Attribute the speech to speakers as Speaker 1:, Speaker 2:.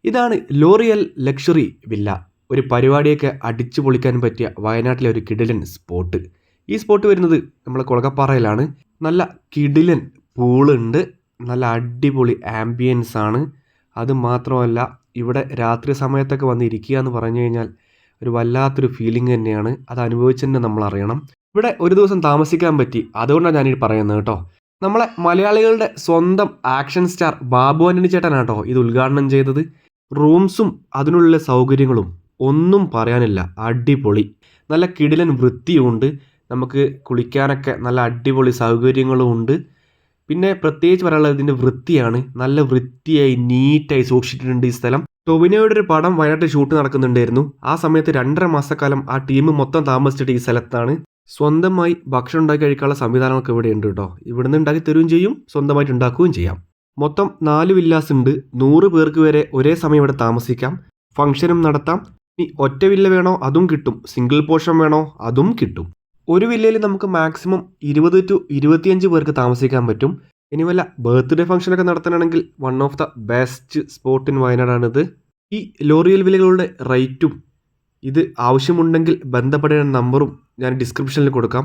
Speaker 1: ഇതാണ് L'Oréal luxury villa. ഒരു പരിപാടിയൊക്കെ അടിച്ചു പൊളിക്കാൻ പറ്റിയ വയനാട്ടിലെ ഒരു കിടിലൻ സ്പോട്ട്. ഈ സ്പോട്ട് വരുന്നത് നമ്മളെ കുളകപ്പാറയിലാണ്. നല്ല കിടിലൻ പൂളുണ്ട്, നല്ല അടിപൊളി ആംബിയൻസ് ആണ്. അത് മാത്രമല്ല, ഇവിടെ രാത്രി സമയത്തൊക്കെ വന്നിരിക്കുക എന്ന് പറഞ്ഞു കഴിഞ്ഞാൽ ഒരു വല്ലാത്തൊരു ഫീലിംഗ് തന്നെയാണ്. അത് അനുഭവിച്ച് തന്നെ നമ്മൾ അറിയണം. ഇവിടെ ഒരു ദിവസം താമസിക്കാൻ പറ്റി, അതുകൊണ്ടാണ് ഞാനീ പറയുന്നത് കേട്ടോ. നമ്മളെ മലയാളികളുടെ സ്വന്തം ആക്ഷൻ സ്റ്റാർ ബാബു ആന്റണി ചേട്ടനാട്ടോ ഇത് ഉദ്ഘാടനം ചെയ്തത്. റൂംസും അതിനുള്ള സൗകര്യങ്ങളും ഒന്നും പറയാനില്ല, അടിപൊളി. നല്ല കിടിലൻ വൃത്തിയുമുണ്ട്, നമുക്ക് കുളിക്കാനൊക്കെ നല്ല അടിപൊളി സൗകര്യങ്ങളും ഉണ്ട്. പിന്നെ പ്രത്യേകിച്ച് പറയാനുള്ളത് ഇതിൻ്റെ വൃത്തിയാണ്. നല്ല വൃത്തിയായി നീറ്റായി സൂക്ഷിച്ചിട്ടുണ്ട് ഈ സ്ഥലം. ടൊവിനോയുടെ ഒരു പടം വയനാട്ടിൽ ഷൂട്ട് നടക്കുന്നുണ്ടായിരുന്നു. ആ സമയത്ത് 2.5 മാസക്കാലം ആ ടീം മൊത്തം താമസിച്ചിട്ട് ഈ സ്ഥലത്താണ്. സ്വന്തമായി ഭക്ഷണം ഉണ്ടാക്കി കഴിക്കാനുള്ള സംവിധാനമൊക്കെ ഇവിടെ ഉണ്ട് കേട്ടോ. ഇവിടുന്ന് ഉണ്ടാക്കി തരുകയും ചെയ്യും, സ്വന്തമായിട്ട് ഉണ്ടാക്കുകയും ചെയ്യാം. മൊത്തം 4 വില്ലാസ് ഉണ്ട്. 100 പേർക്ക് വരെ ഒരേ സമയം ഇവിടെ താമസിക്കാം, ഫംഗ്ഷനും നടത്താം. ഇനി ഒറ്റ വില്ല വേണോ അതും കിട്ടും, സിംഗിൾ പോർഷൻ വേണോ അതും കിട്ടും. ഒരു വില്ലയിൽ നമുക്ക് മാക്സിമം 20 to 25 പേർക്ക് താമസിക്കാൻ പറ്റും. ഇനി വല്ല ബർത്ത്ഡേ ഫംഗ്ഷനൊക്കെ നടത്താനാണെങ്കിൽ one of the best spot in വയനാടാണിത്. ഈ ലോറിയൽ വില്ലകളുടെ റേറ്റും ഇത് ആവശ്യമുണ്ടെങ്കിൽ ബന്ധപ്പെടേണ്ട നമ്പറും ഞാൻ ഡിസ്ക്രിപ്ഷനിൽ കൊടുക്കാം.